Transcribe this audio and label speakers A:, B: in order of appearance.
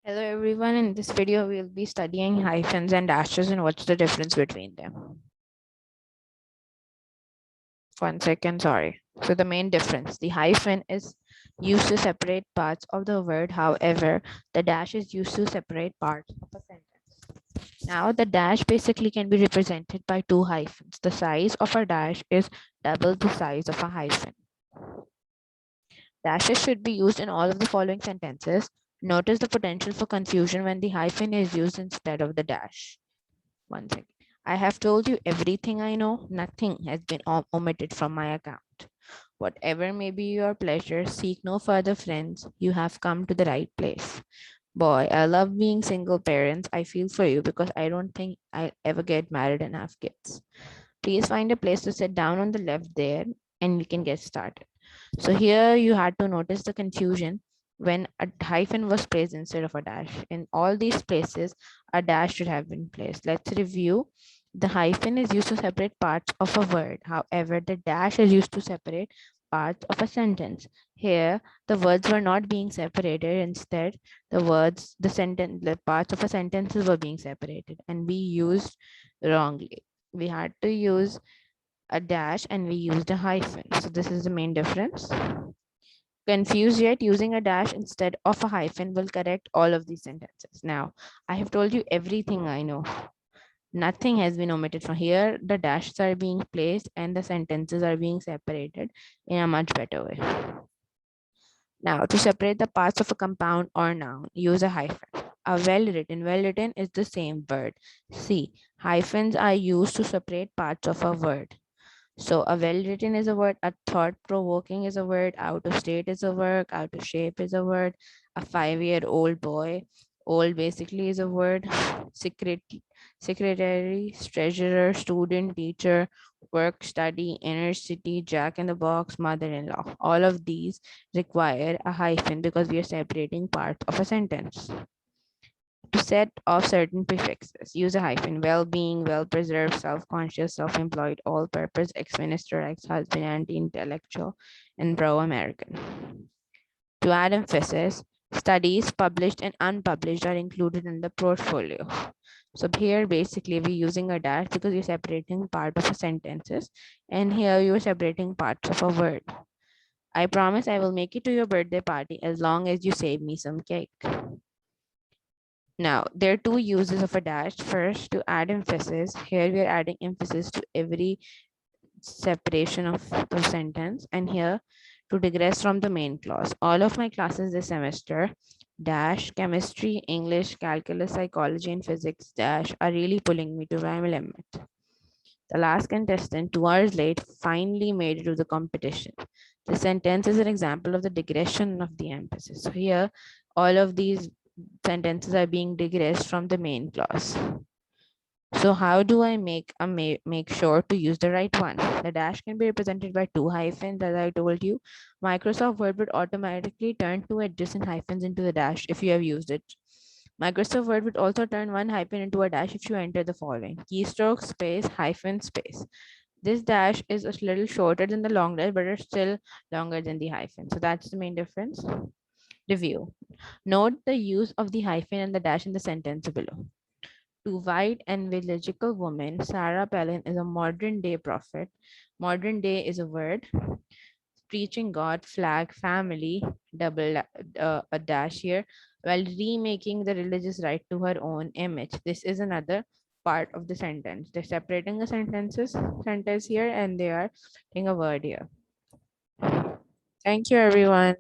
A: Hello everyone, in this video we'll be studying hyphens and dashes and what's the difference between them. 1 second, sorry. So the main difference, the hyphen is used to separate parts of the word. However, the dash is used to separate parts of a sentence. Now the dash basically can be represented by two hyphens. The size of a dash is double the size of a hyphen. Dashes should be used in all of the following sentences. Notice the potential for confusion when the hyphen is used instead of the dash. 1 second. I have told you everything I know. Nothing has been omitted from my account. Whatever may be your pleasure, seek no further friends. You have come to the right place. Boy, I love being single parents. I feel for you because I don't think I'll ever get married and have kids. Please find a place to sit down on the left there and we can get started. So here you had to notice the confusion when a hyphen was placed instead of a dash. In all these places, a dash should have been placed. Let's review. The hyphen is used to separate parts of a word. However, the dash is used to separate parts of a sentence. Here, the words were not being separated. Instead, the parts of a sentences were being separated, and we used wrongly. We had to use a dash and we used a hyphen. So this is the main difference. Confused yet, using a dash instead of a hyphen will correct all of these sentences. Now, I have told you everything I know. Nothing has been omitted from here. The dashes are being placed and the sentences are being separated in a much better way. Now, to separate the parts of a compound or noun, use a hyphen. A well-written is the same word. See, hyphens are used to separate parts of a word. So a well-written is a word, a thought-provoking is a word, out of state is a word, out of shape is a word, a 5-year-old boy, old basically is a word, secretary, treasurer, student, teacher, work, study, inner city, jack in the box, mother-in-law. All of these require a hyphen because we are separating parts of a sentence. To set off certain prefixes, use a hyphen. Well-being, well-preserved, self-conscious, self-employed, all-purpose, ex-minister, ex-husband, anti-intellectual, and pro-American. To add emphasis, studies published and unpublished are included in the portfolio. So here basically we're using a dash because you're separating part of a sentences, and here you're separating parts of a word. I promise I will make it to your birthday party as long as you save me some cake. Now, there are two uses of a dash. First, to add emphasis. Here we are adding emphasis to every separation of the sentence. And here, to digress from the main clause. All of my classes this semester, dash, chemistry, English, calculus, psychology, and physics, dash, are really pulling me to my limit. The last contestant, 2 hours late, finally made it to the competition. The sentence is an example of the digression of the emphasis. So here, all of these sentences are being digressed from the main clause. So how do I make sure to use the right one? The dash can be represented by two hyphens, as I told you. Microsoft Word would automatically turn two adjacent hyphens into the dash if you have used it. Microsoft Word would also turn one hyphen into a dash if you enter the following: keystroke, space, hyphen, space. This dash is a little shorter than the long dash, but it's still longer than the hyphen. So that's the main difference. Review. Note the use of the hyphen and the dash in the sentence below. To white and evangelical woman, Sarah Palin is a modern day prophet. Modern day is a word. Preaching God, flag, family, a dash here, while remaking the religious right to her own image. This is another part of the sentence. They're separating the sentence here, and they are taking a word here. Thank you, everyone.